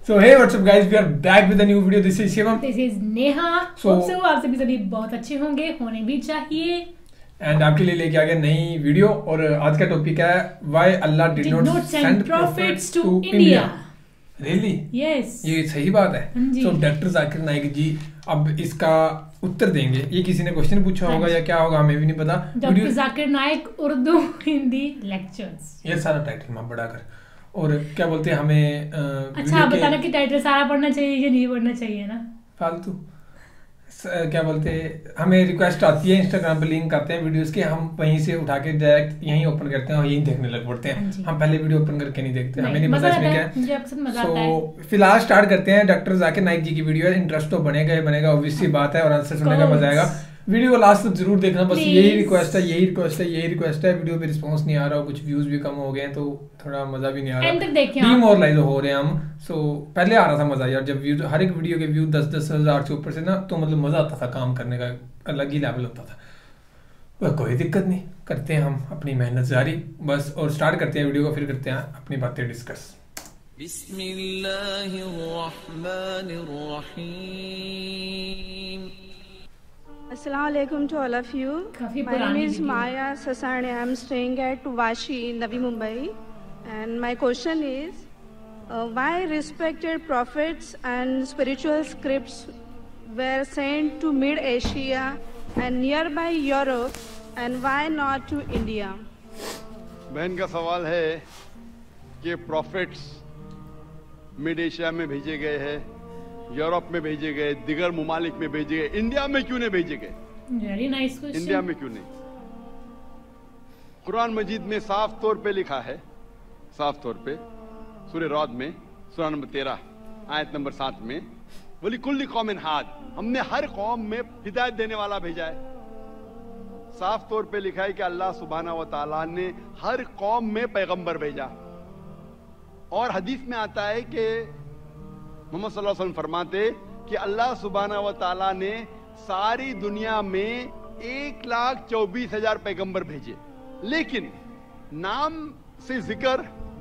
So hey, what's up guys? We are back with a new video. This is Shivam. This is Neha. Hope so आप सभी बहुत अच्छे होंगे, होने भी चाहिए. And आपके लिए लेके आ गया नई वीडियो और आज का टॉपिक है Why Allah did not send prophets to India. Really? Yes. ये सही बात है. So डॉक्टर जाकिर नाइक जी अब इसका उत्तर देंगे. ये किसी ने क्वेश्चन पूछा होगा या क्या होगा हमें भी नहीं पता. Doctor Zakir Naik Urdu Hindi lectures. ये सारा टाइटल मैं बड़ा कर और क्या बोलते हैं हमें अच्छा आप बताना कि टाइटल सारा पढ़ना चाहिए या नहीं पढ़ना चाहिए ना फालतू क्या बोलते हैं हमें रिक्वेस्ट आती है इंस्टाग्राम पे लिंक आते हैं वीडियोस के हम वहीं से उठा के डायरेक्ट यहीं ओपन करते हैं और यहीं देखने लग पड़ते हैं हम पहले वीडियो ओपन करके नहीं देखते हमें नहीं पता इसमें क्या है सो फिलहाल स्टार्ट करते हैं डॉक्टर जाकिर नाइक जी की वीडियो इंटरेस्ट तो बनेगा ऑब्वियस सी बात है और आंसर सुनने का मजा आएगा वीडियो को लास्ट तक जरूर देखना बस यही रिक्वेस्ट है वीडियो पे रिस्पांस नहीं आ रहा कुछ व्यूज भी कम हो गए तो थोड़ा मजा भी नहीं आ रहा डीमोरलाइज हो रहे हैं हम सो पहले आ रहा था मजा यार जब व्यू हर एक वीडियो के व्यू 10-10 हजार से ऊपर से ना तो मतलब मजा आता था काम करने का अलग ही लेवल होता था कोई दिक्कत नहीं करते हैं हम अपनी मेहनत जारी बस और स्टार्ट करते हैं वीडियो को फिर करते हैं अपनी बातें डिस्कस बिस्मिल्लाहिर्रहमानिर्रहीम Assalamu alaikum to all of you. My name is Maya Sasane. I am staying at Vashi, Navi Mumbai. And my question is, why respected prophets and spiritual scripts were sent to Mid-Asia and nearby Europe and why not to India? बहन का सवाल है कि profits mid Asia में भेजे गए हैं Europe में भेजे गए दिगर मुमालिक में भेजे गए इंडिया में क्यों नहीं भेजे गए वेरी नाइस क्वेश्चन इंडिया में क्यों नहीं कुरान मजीद में साफ तौर पे लिखा है साफ तौर पे सूरह रौद में सूरा नंबर 13 आयत नंबर 7 में वली कुल्ली कौमिन हाद हमने हर कौम में हिदायत देने वाला भेजा है साफ तौर पे लिखा है कि अल्लाह सुब्हाना व तआला ने हर कौम में पैगंबर भेजा और हदीस में आता है कि मोहम्मद सल्लल्लाहु अलैहि वसल्लम फरमाते कि अल्लाह सुब्हाना व तआला ने सारी दुनिया में 1,24,000 पैगंबर भेजे लेकिन नाम से जिक्र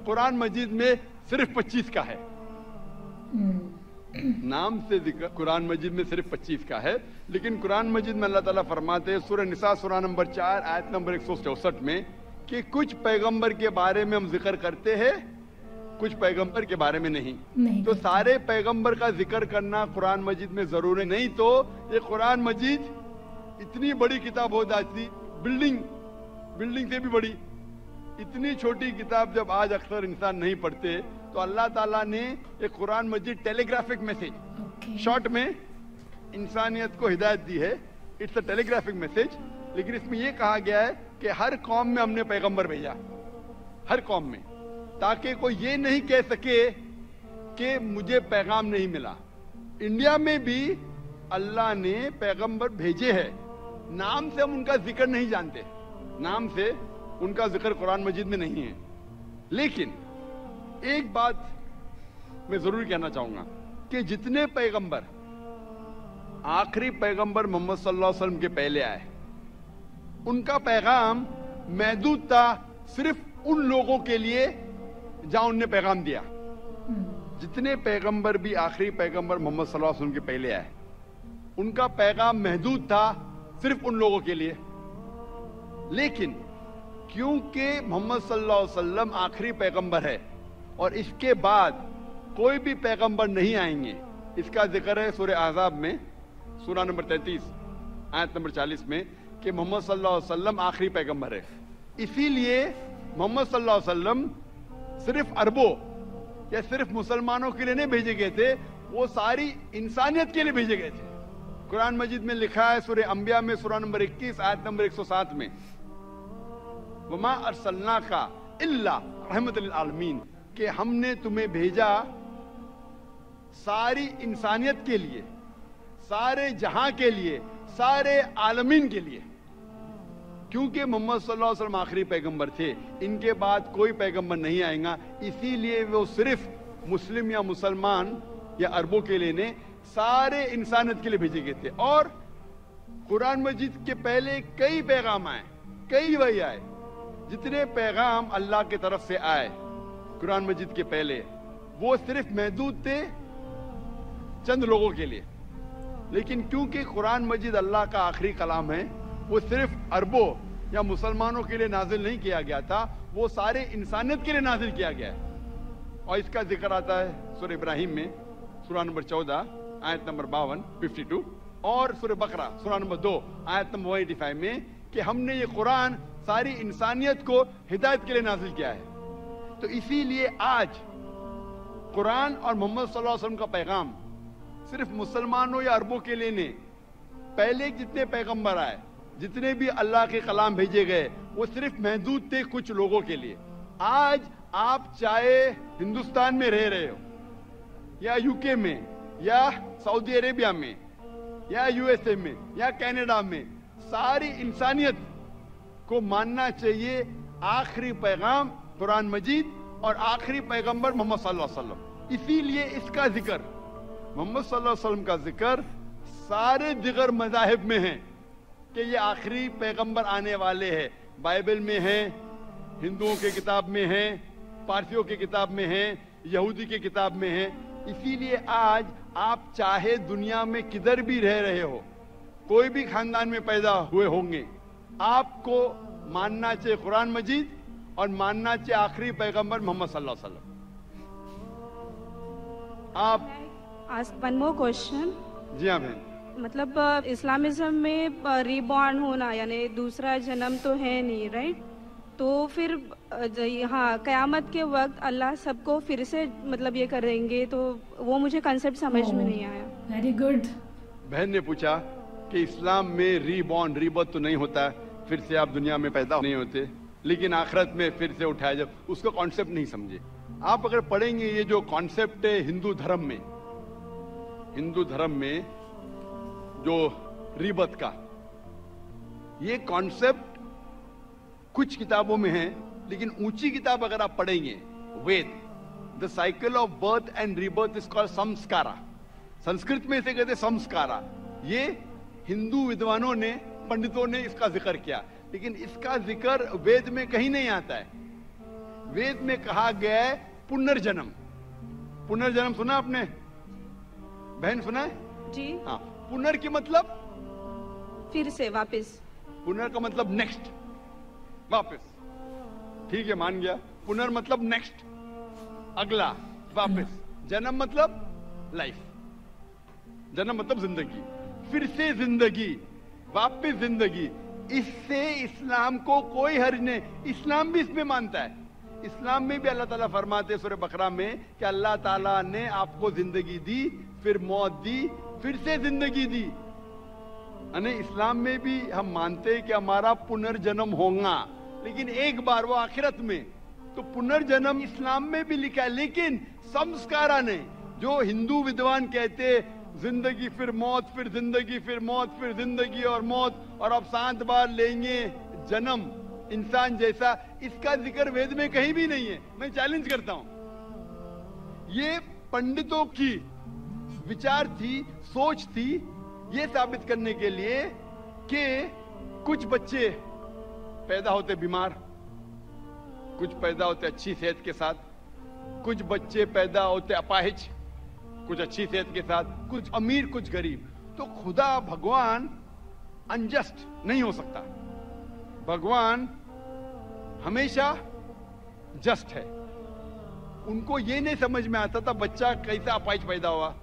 कुरान मजीद में सिर्फ 25 का है नाम से जिक्र कुरान मजीद में सिर्फ 25 का है लेकिन कुरान मजीद में अल्लाह ताला फरमाते हैं सूरह निसा सूरा नंबर 4 आयत नंबर 164 में कि कुछ पैगंबर के बारे में हम जिक्र करते हैं कुछ पैगंबर के बारे में नहीं तो सारे पैगंबर का जिक्र करना कुरान मजीद में जरूरी नहीं तो ये कुरान मजीद इतनी बड़ी किताब हो जाती बिल्डिंग से भी बड़ी इतनी छोटी किताब जब आज अक्सर इंसान नहीं पढ़ते तो अल्लाह ताला ने ये कुरान मजीद टेलीग्राफिक मैसेज शॉर्ट में इंसानियत को हिदायत दी है इट्स अ टेलीग्राफिक मैसेज लेकिन इसमें यह कहा गया है कि हर कौम में हमने पैगंबर भेजा हर कौम में ताकि कोई ये नहीं कह सके कि मुझे पैगाम नहीं मिला इंडिया में भी अल्लाह ने पैगंबर भेजे हैं नाम से हम उनका जिक्र नहीं जानते नाम से उनका जिक्र कुरान मजीद में नहीं है लेकिन एक बात मैं जरूर कहना चाहूंगा कि जितने पैगंबर आखिरी पैगंबर मोहम्मद सल्लल्लाहु अलैहि वसल्लम के पहले आए उनका पैगाम महदूद था सिर्फ उन लोगों के लिए जहां उनने पैगाम दिया जितने पैगंबर भी आखिरी पैगंबर मोहम्मद सल्लल्लाहु अलैहि वसल्लम के पहले आए उनका पैगाम महदूद था सिर्फ उन लोगों के लिए लेकिन क्योंकि मोहम्मद सल्लल्लाहु अलैहि वसल्लम आखिरी पैगंबर है और इसके बाद कोई भी पैगंबर नहीं आएंगे इसका जिक्र है सूरह अहज़ाब में सूरा नंबर 33 आयत नंबर 40 में कि मोहम्मद सल्लल्लाहु अलैहि वसल्लम आखिरी पैगंबर है इसीलिए मोहम्मद सल्लल्लाहु अलैहि वसल्लम सिर्फ अरबों या सिर्फ मुसलमानों के लिए नहीं भेजे गए थे वो सारी इंसानियत के लिए भेजे गए थे कुरान मजीद में लिखा है सूरह अंबिया में सूरा नंबर 21 आयत नंबर 107 में वमा अरसलनाका इल्ला रहमतल आलमीन कि हमने तुम्हें भेजा सारी इंसानियत के लिए सारे जहां के लिए सारे आलमीन के लिए क्योंकि मोहम्मद सल्लल्लाहु अलैहि वसल्लम आखिरी पैगंबर थे इनके बाद कोई पैगंबर नहीं आएगा इसीलिए वो सिर्फ मुस्लिम या मुसलमान या अरबों के लिए ने सारे इंसानियत के लिए भेजे गए थे और कुरान मजीद के पहले कई पैगाम आए कई वही आए जितने पैगाम अल्लाह की तरफ से आए कुरान मजीद के पहले वो सिर्फ महदूद थे चंद लोगों के लिए, लेकिन क्योंकि कुरान मजीद अल्लाह का आखिरी कलाम है, वो सिर्फ अरबों या मुसलमानों के लिए नाजिल नहीं किया गया था, वो सारे इंसानियत के लिए नाजिल किया गया है। और इसका जिक्र आता है सूरह इब्राहिम में, सूरह नंबर 14 आयत नंबर 52 52, और सूरह बकरा सूरह नंबर 2 आयत नंबर 185 में कि हमने ये कुरान सारी इंसानियत को हिदायत के लिए नाजिल किया है। तो इसीलिए आज कुरान और मोहम्मद सल्लल्लाहु अलैहि वसल्लम का पैगाम सिर्फ मुसलमानों या अरबों के लिए नहीं, पहले जितने पैगंबर आए, जितने भी अल्लाह के कलाम भेजे गए, वो सिर्फ महदूद थे कुछ लोगों के लिए। आज आप चाहे हिंदुस्तान में रह रहे हो या यूके में या सऊदी अरेबिया में या यूएसए में या कनाडा में, सारी इंसानियत को मानना चाहिए आखिरी पैगाम कुरान मजीद और आखिरी पैगंबर मोहम्मद सल्लल्लाहु अलैहि वसल्लम। इसीलिए इसका जिक्र, मोहम्मद सल्लल्लाहु अलैहि वसल्लम का जिक्र सारे दिगर मज़ाहिब में है कि ये आखिरी पैगंबर आने वाले हैं। बाइबल में है, हिंदुओं के किताब में है, पारसियों की किताब में है, यहूदी की किताब में है। इसीलिए आज आप चाहे दुनिया में किधर भी रह रहे हो, कोई भी खानदान में पैदा हुए होंगे, आपको मानना चाहिए कुरान मजीद और मानना चाहिए आखिरी पैगंबर मोहम्मद सल्लल्लाहु अलैहि वसल्लम। आप आस्क वन मोर क्वेश्चन। जी हाँ बहन, मतलब इस्लामिज्म में रीबॉर्न होना यानी दूसरा जन्म तो है नहीं, राइट? तो फिर हाँ, क़यामत के वक्त अल्लाह सबको फिर से मतलब ये करेंगे, तो वो मुझे कंसेप्ट समझ में नहीं आया। Very good. बहन ने पूछा कि इस्लाम में रीबॉर्न, रीबर्थ तो नहीं होता, फिर से आप दुनिया में पैदा नहीं होते, लेकिन आखिरत में फिर से उठाया जब, उसका कॉन्सेप्ट नहीं समझे। आप अगर पढ़ेंगे ये जो कॉन्सेप्ट है हिंदू धर्म में, हिंदू धर्म में जो रीबर्थ का, ये कॉन्सेप्ट कुछ किताबों में है, लेकिन ऊंची किताब अगर आप पढ़ेंगे, Veda, the cycle of birth and rebirth is called samskara. Sanskrit में इसे कहते संस्कारा। ये हिंदू विद्वानों ने, पंडितों ने इसका जिक्र किया, लेकिन इसका जिक्र वेद में कहीं नहीं आता है। वेद में कहा गया है पुनर्जन्म। पुनर्जन्म सुना आपने बहन, सुना है? जी हाँ। पुनर की मतलब फिर से, वापस। पुनर का मतलब नेक्स्ट, वापस। ठीक है, मान गया। पुनर मतलब नेक्स्ट, अगला, वापस। जन्म मतलब लाइफ, जन्म मतलब जिंदगी, फिर से जिंदगी, वापस जिंदगी। इससे इस्लाम को कोई हर्ज नहीं, इस्लाम भी इसमें मानता है। इस्लाम में भी अल्लाह ताला फरमाते सूरह बकरा में कि अल्लाह ताला ने आपको जिंदगी दी, फिर मौत दी, फिर से जिंदगी दी। यानी इस्लाम में भी हम मानते हैं कि हमारा पुनर्जन्म होगा, लेकिन एक बार, वो आखिरत में। तो पुनर्जन्म इस्लाम में भी लिखा है, लेकिन संस्कारा ने, जो हिंदू विद्वान कहते जिंदगी फिर मौत, फिर जिंदगी, फिर मौत, फिर जिंदगी और मौत, और अब 7 बार लेंगे जन्म इंसान जैसा, इसका जिक्र वेद में कहीं भी नहीं है। मैं चैलेंज करता हूं, ये पंडितों की विचार थी, सोच थी, ये साबित करने के लिए कि कुछ बच्चे पैदा होते बीमार, कुछ पैदा होते अच्छी सेहत के साथ, कुछ बच्चे पैदा होते अपाहिज, कुछ अच्छी सेहत के साथ, कुछ अमीर कुछ गरीब। तो खुदा भगवान अनजस्ट नहीं हो सकता, भगवान हमेशा जस्ट है। उनको ये नहीं समझ में आता था बच्चा कैसा अपाहिज पैदा हुआ,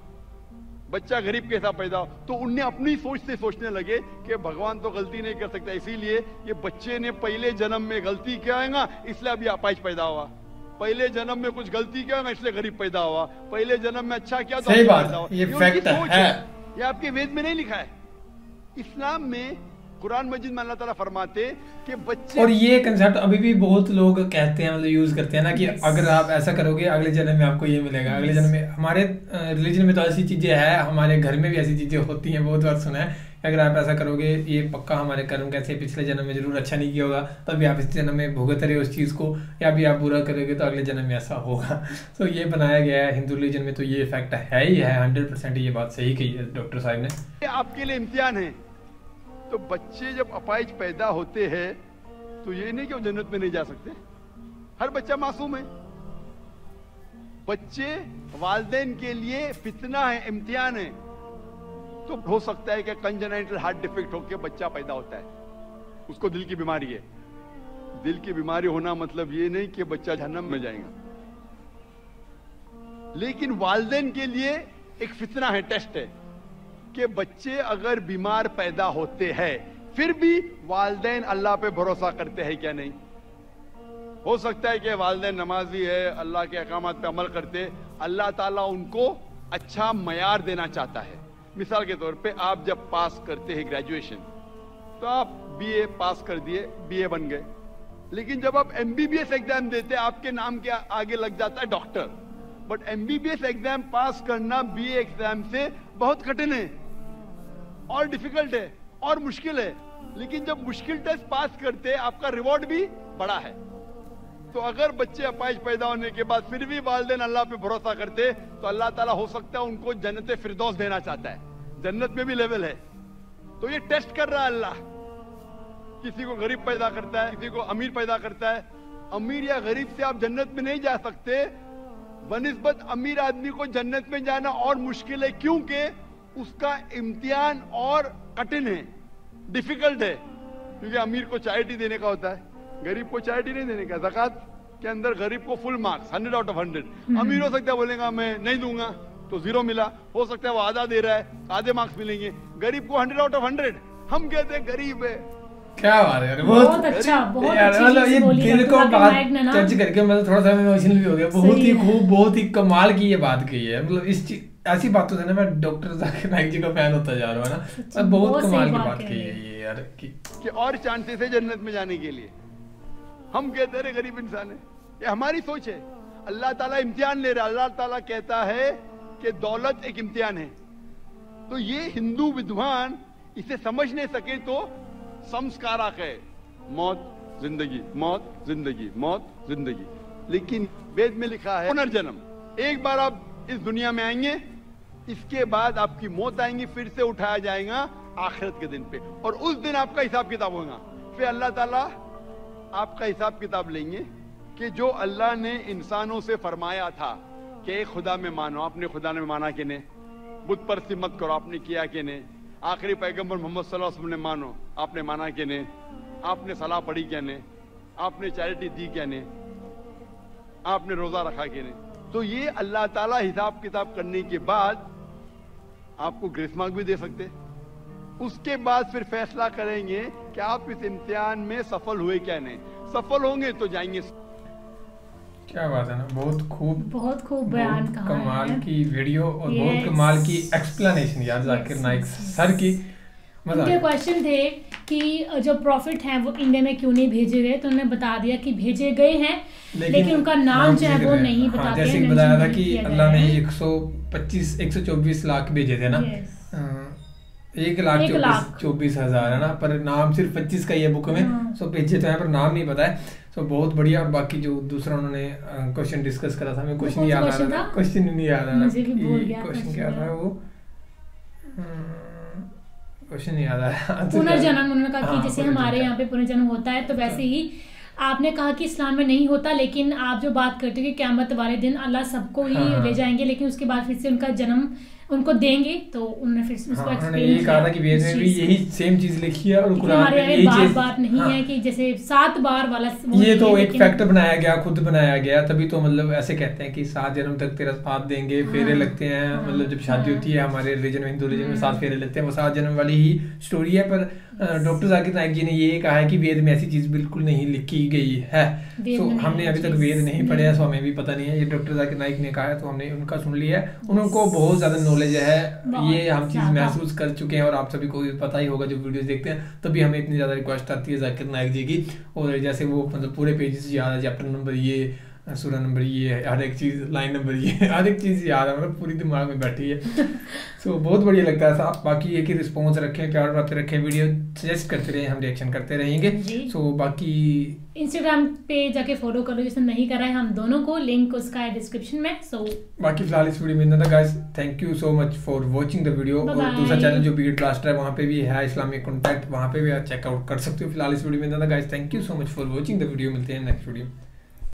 बच्चा गरीब कैसा पैदा हो, तो उनने अपनी सोच से सोचने लगे कि भगवान तो गलती नहीं कर सकता, इसीलिए ये बच्चे ने पहले जन्म में गलती किया, इसलिए अभी अपाहिज पैदा हुआ। पहले जन्म में कुछ गलती किया, इसलिए गरीब पैदा हुआ। पहले जन्म में अच्छा किया तो सही बात पैदा हुआ। ये फैक्ट है। ये आपके वेद में नहीं लिखा है। इस्लाम में, कुरान मजीद में अल्लाह ताला फरमाते कि बच्चे, और ये कंसेप्ट अभी भी बहुत लोग कहते हैं, मतलब यूज करते हैं ना, कि अगर आप ऐसा करोगे अगले जन्म में आपको ये मिलेगा, अगले जन्म में। हमारे रिलीजन में तो ऐसी चीजें हैं, हमारे घर में भी ऐसी चीजें होती हैं, बहुत बार सुना है। अगर आप ऐसा करोगे, ये पक्का हमारे कर्म कैसे पिछले जन्म में जरूर अच्छा नहीं किया होगा, तभी आप इस जन्म में भुगत रहे हो उस चीज को, या भी आप बुरा करोगे तो अगले जन्म में ऐसा होगा। तो ये बनाया गया है हिंदू रिलीजन में, तो ये फैक्ट है ही है, 100% ये बात सही कही है डॉक्टर साहब ने। आपके लिए इम्तिहान है। तो बच्चे जब अपाहिज पैदा होते हैं तो ये नहीं कि वो जन्नत में नहीं जा सकते। हर बच्चा मासूम है, बच्चे वालिदैन के लिए फितना है, इम्तिहान है। तो हो सकता है कि कंजेनाइटल हार्ट डिफेक्ट होकर बच्चा पैदा होता है, उसको दिल की बीमारी है। दिल की बीमारी होना मतलब ये नहीं कि बच्चा जहन्नम में जाएगा, लेकिन वालिदैन के लिए एक फितना है, टेस्ट है कि बच्चे अगर बीमार पैदा होते हैं फिर भी वालिदैन अल्लाह पे भरोसा करते हैं क्या नहीं। हो सकता है कि वालिदैन नमाजी है, अल्लाह के अहकामात पे अमल करते, अल्लाह ताला उनको अच्छा मयार देना चाहता है। मिसाल के तौर पे आप जब पास करते हैं ग्रेजुएशन, तो आप बीए पास कर दिए, बीए बन गए, लेकिन जब आप एमबीबीएस एग्जाम देते आपके नाम के आगे लग जाता है डॉक्टर। बट एमबीबीएस एग्जाम पास करना बीए एग्जाम से बहुत कठिन है और डिफिकल्ट है और मुश्किल है, लेकिन जब मुश्किल टेस्ट पास करते आपका रिवॉर्ड भी बड़ा है। तो अगर बच्चे अपाहिज पैदा होने के बाद फिर भी वालिदैन अल्लाह पे भरोसा करते तो अल्लाह ताला हो सकता है उनको जन्नत फिरदौस देना चाहता है। जन्नत में भी लेवल है, तो ये टेस्ट कर रहा है अल्लाह। किसी को गरीब पैदा करता है, किसी को अमीर पैदा करता है। अमीर या गरीब से आप जन्नत में नहीं जा सकते, बनिस्बत अमीर आदमी को जन्नत में जाना और मुश्किल है, क्योंकि उसका इम्तिहान और कठिन है, डिफिकल्ट है। क्योंकि अमीर को चैरिटी देने का होता है, गरीब को चैरिटी नहीं देने का। ज़कात के अंदर गरीब को फुल मार्क्स 100 आउट ऑफ 100। अमीर हो सकता है बोलेगा मैं नहीं दूंगा तो 0 मिला, हो सकता है वो आधा दे रहा है, आधे मार्क्स मिलेंगे। गरीब को 100 आउट ऑफ 100। हम कहते हैं गरीब है। क्या बात है, बहुत अच्छा, बहुत मतलब ये दिल को बात टच करके मतलब थोड़ा सा इमोशनल भी हो गया। बहुत ही खूब, बहुत ही कमाल की ये बात कही है। मतलब इस ऐसी बातों से ना मैं डॉक्टर जाकिर नाइक जी का फैन होता जा रहा हूँ ना। बहुत कमाल की बात कही है ये यार कि और चांसेस है जन्नत में जाने के लिए। हम कहते हैं गरीब इंसान है, ये हमारी सोच है। अल्लाह ताला इम्तिहान ले रहा है। अल्लाह ताला कहता है कि दौलत एक इम्तिहान है। तो ये हिंदू विद्वान इसे समझ नहीं सके तो संस्कारक है, मौत जिंदगी, मौत जिंदगी, मौत जिंदगी। लेकिन वेद में लिखा है पुनर्जन्म। एक बार आप इस दुनिया में आएंगे, इसके बाद आपकी मौत आएंगी, फिर से उठाया जाएगा आखिरत के दिन पे, और उस दिन आपका हिसाब किताब होगा। फिर अल्लाह ताला आपका हिसाब किताब लेंगे कि जो अल्लाह ने इंसानों से फरमाया था कि एक खुदा में मानो, आपने खुदा में माना कि नहीं, बुत परस्ती मत करो, आपने किया कि नहीं, आखिरी पैगंबर मोहम्मद सल्लल्लाहु अलैहि वसल्लम ने मानो, आपने माना कि नहीं, आपने सलाह पढ़ी क्या नहीं, आपने चैरिटी दी क्या नहीं, आपने रोजा रखा कि नहीं। तो ये अल्लाह ताला हिसाब किताब करने के बाद आपको ग्रेस मार्क भी दे सकते। उसके बाद फिर फैसला करेंगे कि आप इस इम्तिहान में सफल हुए क्या नहीं। सफल होंगे तो जाएंगे। क्या बात है ना, बहुत खूब बयान, कमाल की वीडियो और बहुत कमाल की एक्सप्लेनेशन यार जाकिर नाइक सर की। उनके क्वेश्चन थे कि जो प्रॉफिट हैं वो इंडिया में क्यों नहीं भेजे गए, तो उन्होंने बता दिया कि भेजे गए हैं, लेकिन उनका नाम जो है वो नहीं बताते। जैसे बताया था कि अल्लाह ने 124 लाख भेजे थे ना, 1,24,000 है ना, पर नाम सिर्फ 25 का ही है बुक में। सो भेजे तो है पर नाम नहीं पता है। सो बहुत बढ़िया। और बाकी जो दूसरा उन्होंने क्वेश्चन डिस्कस करा था, मैं क्वेश्चन याद आ रहा था, क्वेश्चन नहीं याद आ रहा, क्वेश्चन क्या था वो, क्वेश्चन नहीं याद आया। पुनर्जन्म, उन्होंने कहा कि जैसे हमारे यहाँ पे पुनर्जन्म होता है तो वैसे ही आपने कहा कि इस्लाम में नहीं होता, लेकिन आप जो बात करते हो कि क़यामत वाले दिन अल्लाह सबको ही ले जाएंगे, लेकिन उसके बाद फिर से उनका जन्म उनको देंगे। तो उन्होंने फिर उसको एक्सप्लेन कहा था कि वेद में भी यही सेम चीज लिखी है और कुरान में यही चीज बात नहीं है कि जैसे 7 बार वाला ये तो एक फैक्ट बनाया गया, खुद बनाया गया। तभी तो मतलब ऐसे कहते हैं कि 7 जन्म तक तेरा साथ देंगे, फेरे लगते हैं। मतलब जब शादी होती है हमारे रिलीजन में, हिंदू रिलीजन में 7 फेरे लगते हैं, वो 7 जन्म वाली ही स्टोरी है। पर डॉक्टर जाकिर नाइक जी ने ये कहा है कि वेद में ऐसी चीज बिल्कुल नहीं लिखी गई है। तो हमने अभी तक वेद नहीं पढ़े है, सो हमें भी पता नहीं है। ये डॉक्टर जाकिर नाइक ने कहा है तो हमने उनका सुन लिया है। उनको बहुत ज्यादा नॉलेज है, ये हम चीज महसूस कर चुके हैं। और आप सभी को पता ही होगा जो वीडियोस देखते हैं, तभी हमें इतनी ज्यादा रिक्वेस्ट आती है जाकिर नाइक जी की। और जैसे वो मतलब पूरे पेजेस याद है, चैप्टर नंबर ये, सूरा नंबर ये, हर एक चीज, लाइन नंबर ये, हर एक चीज याद है, मतलब पूरी दिमाग में बैठी है। सो बहुत बढ़िया लगता है साहब। बाकी एक ही रिस्पॉन्स रखें, प्यार बातें रखें, वीडियो सजेस्ट करते रहे, हम रिएक्शन करते रहेंगे। सो बाकी इंस्टाग्राम पे जाके फॉलो कर लो जिसने नहीं करा है हम दोनों को, लिंक उसका है डिस्क्रिप्शन में। सो बाकी फिलहाल इस वीडियो में इतना था guys. Thank you so much for watching the video. और दूसरा चैनल जो बीट ब्लास्टर है वहाँ पे भी है इस्लामिक कॉन्टैक्ट, वहाँ पे भी आप चेकआउट कर सकते हो। फिलहाल इस वीडियो में इतना था guys. Thank you so much for watching the video. मिलते हैं नेक्स्ट वीडियो।